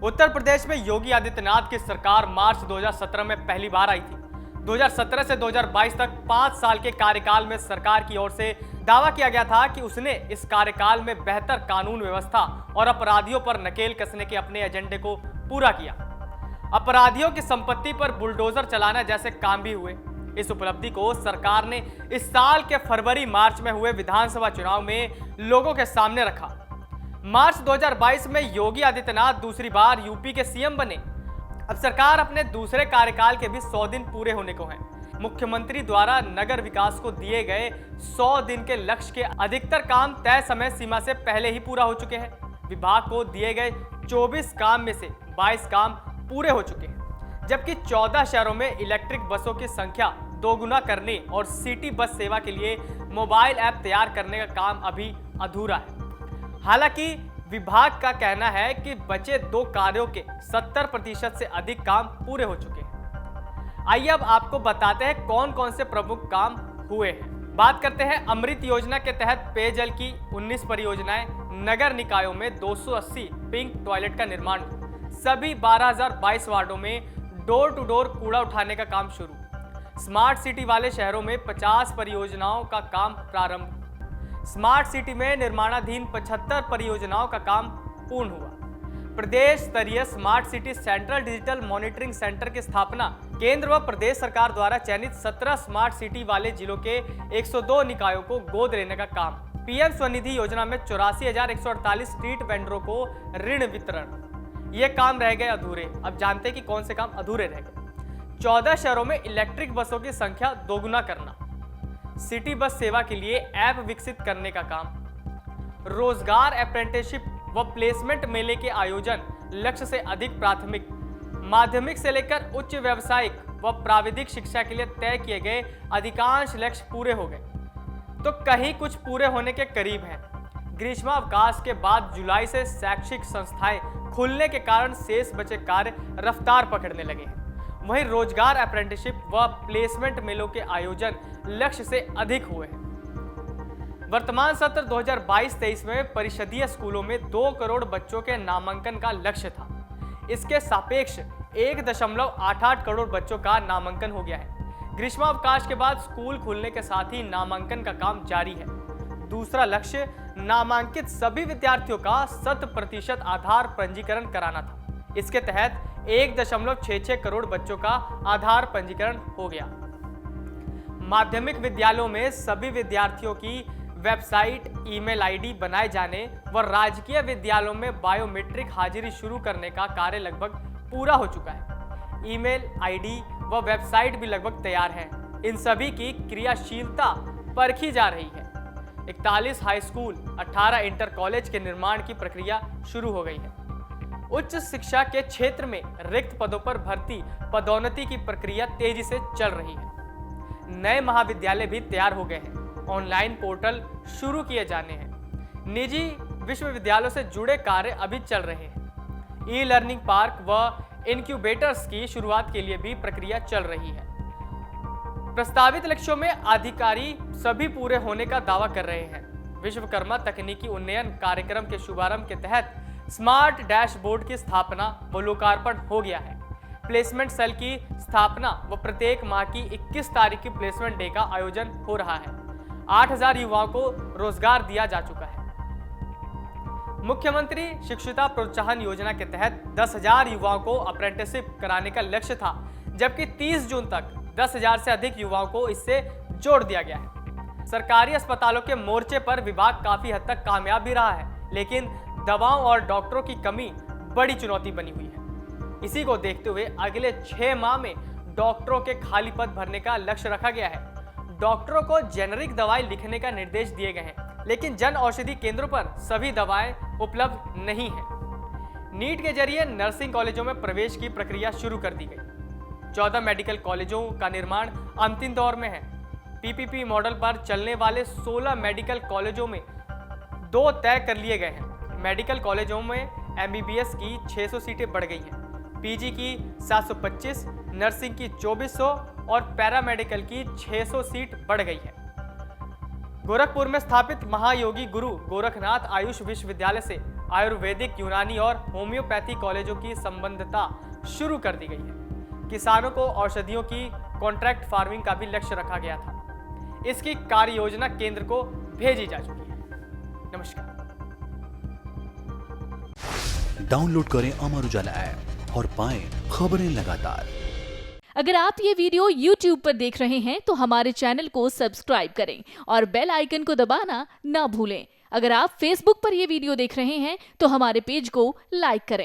उत्तर प्रदेश में योगी आदित्यनाथ की सरकार मार्च 2017 में पहली बार आई थी। 2017 से 2022 तक 5 साल के कार्यकाल में सरकार की ओर से दावा किया गया था कि उसने इस कार्यकाल में बेहतर कानून व्यवस्था और अपराधियों पर नकेल कसने के अपने एजेंडे को पूरा किया। अपराधियों की संपत्ति पर बुलडोजर चलाना जैसे काम भी हुए। इस उपलब्धि को सरकार ने इस साल के फरवरी मार्च में हुए विधानसभा चुनाव में लोगों के सामने रखा। मार्च 2022 में योगी आदित्यनाथ दूसरी बार यूपी के सीएम बने। अब सरकार अपने दूसरे कार्यकाल के भी 100 दिन पूरे होने को हैं। मुख्यमंत्री द्वारा नगर विकास को दिए गए 100 दिन के लक्ष्य के अधिकतर काम तय समय सीमा से पहले ही पूरा हो चुके हैं। विभाग को दिए गए 24 काम में से 22 काम पूरे हो चुके हैं, जबकि 14 शहरों में इलेक्ट्रिक बसों की संख्या दोगुना करने और सिटी बस सेवा के लिए मोबाइल ऐप तैयार करने का काम अभी अधूरा है। हालांकि विभाग का कहना है कि बचे 2 कार्यों के 70% से अधिक काम पूरे हो चुके हैं। आइए अब आपको बताते हैं कौन कौन से प्रमुख काम हुए हैं। बात करते हैं अमृत योजना के तहत पेयजल की 19 परियोजनाएं। नगर निकायों में 280 पिंक टॉयलेट का निर्माण। सभी 12,022 वार्डों में डोर टू डोर कूड़ा उठाने का काम शुरू। स्मार्ट सिटी वाले शहरों में 50 परियोजनाओं का काम प्रारंभ। स्मार्ट सिटी में निर्माणाधीन 75 परियोजनाओं का काम पूर्ण हुआ। प्रदेश स्तरीय smart city central digital monitoring centre की स्थापना। केंद्र व प्रदेश सरकार द्वारा चयनित 17 स्मार्ट सिटी वाले जिलों के 102 निकायों को गोद लेने का काम। पीएम स्वनिधि योजना में 84,148 स्ट्रीट वेंडरों को ऋण वितरण। ये काम रह गए अधूरे। अब जानते हैं कि कौन से काम अधूरे रह गए। 14 शहरों में इलेक्ट्रिक बसों की संख्या दोगुना करना। सिटी बस सेवा के लिए ऐप विकसित करने का काम। रोजगार अप्रेंटिसशिप व प्लेसमेंट मेले के आयोजन। लक्ष्य से अधिक प्राथमिक, माध्यमिक से लेकर उच्च व्यावसायिक व प्राविधिक शिक्षा के लिए तय किए गए अधिकांश लक्ष्य पूरे हो गए, तो कहीं कुछ पूरे होने के करीब हैं। ग्रीष्मावकाश के बाद जुलाई से शैक्षिक संस्थाएं खुलने के कारण शेष बचे कार्य रफ्तार पकड़ने लगे हैं। वहीं रोजगार अप्रेंटिसशिप व प्लेसमेंट मेलों के आयोजन लक्ष्य से अधिक हुए हैं। वर्तमान सत्र 2022-23 में परिषदीय स्कूलों में 2 करोड़ बच्चों के नामांकन का लक्ष्य था। इसके सापेक्ष 1.88 करोड़ बच्चों का नामांकन हो गया है। ग्रीष्मावकाश के बाद स्कूल खुलने के साथ ही नामांकन का काम जारी है। दूसरा लक्ष्य नामांकित सभी विद्यार्थियों का 100% आधार पंजीकरण कराना था। इसके तहत 1.66 करोड़ बच्चों का आधार पंजीकरण हो गया। माध्यमिक विद्यालयों में सभी विद्यार्थियों की वेबसाइट, ईमेल आईडी बनाए जाने व राजकीय विद्यालयों में बायोमेट्रिक हाजिरी शुरू करने का कार्य लगभग पूरा हो चुका है। ईमेल आईडी व वेबसाइट भी लगभग तैयार है। इन सभी की क्रियाशीलता परखी जा रही है। 41 हाई स्कूल, 18 इंटर कॉलेज के निर्माण की प्रक्रिया शुरू हो गई है। उच्च शिक्षा के क्षेत्र में रिक्त पदों पर भर्ती पदोन्नति की प्रक्रिया तेजी से चल रही है। नए महाविद्यालय भी तैयार हो गए हैं। ऑनलाइन पोर्टल शुरू किए जाने हैं। निजी विश्वविद्यालयों से जुड़े कार्य अभी चल रहे हैं। ई लर्निंग पार्क व इनक्यूबेटर्स की शुरुआत के लिए भी प्रक्रिया चल रही है। प्रस्तावित लक्ष्यों में अधिकारी सभी पूरे होने का दावा कर रहे हैं। विश्वकर्मा तकनीकी उन्नयन कार्यक्रम के शुभारंभ के तहत स्मार्ट डैशबोर्ड की स्थापना व लोकार्पण हो गया है। प्लेसमेंट सेल की स्थापना व प्रत्येक माह की 21 तारीख की प्लेसमेंट डे का आयोजन हो रहा है। 8,000 युवाओं को रोजगार दिया जा चुका है। मुख्यमंत्री शिक्षुता प्रोत्साहन योजना के तहत 10,000 युवाओं को अप्रेंटिसशिप कराने का लक्ष्य था, जबकि 30 जून तक 10,000 से अधिक युवाओं को इससे जोड़ दिया गया है। सरकारी अस्पतालों के मोर्चे पर विभाग काफी हद तक कामयाब भी रहा है, लेकिन दवाओं और डॉक्टरों की कमी बड़ी चुनौती बनी हुई है। इसी को देखते हुए अगले 6 माह में डॉक्टरों के खाली पद भरने का लक्ष्य रखा गया है। डॉक्टरों को जेनरिक दवाएं लिखने का निर्देश दिए गए हैं, लेकिन जन औषधि केंद्रों पर सभी दवाएं उपलब्ध नहीं है। नीट के जरिए नर्सिंग कॉलेजों में प्रवेश की प्रक्रिया शुरू कर दी गई। 14 मेडिकल कॉलेजों का निर्माण अंतिम दौर में है। पीपीपी मॉडल पर चलने वाले 16 मेडिकल कॉलेजों में 2 तय कर लिए गए हैं। मेडिकल कॉलेजों में एमबीबीएस की 600 सीटें बढ़ गई हैं, पीजी की 725, नर्सिंग की 2400 और पैरामेडिकल की 600 सीट बढ़ गई है। गोरखपुर में स्थापित महायोगी गुरु गोरखनाथ आयुष विश्वविद्यालय से आयुर्वेदिक, यूनानी और होम्योपैथी कॉलेजों की संबद्धता शुरू कर दी गई है। किसानों को औषधियों की कॉन्ट्रैक्ट फार्मिंग का भी लक्ष्य रखा गया था। इसकी कार्य योजना केंद्र को भेजी जा चुकी है। नमस्कार। डाउनलोड करें अमर उजाला ऐप और पाएं खबरें लगातार। अगर आप ये वीडियो YouTube पर देख रहे हैं तो हमारे चैनल को सब्सक्राइब करें और बेल आइकन को दबाना ना भूलें। अगर आप Facebook पर यह वीडियो देख रहे हैं तो हमारे पेज को लाइक करें।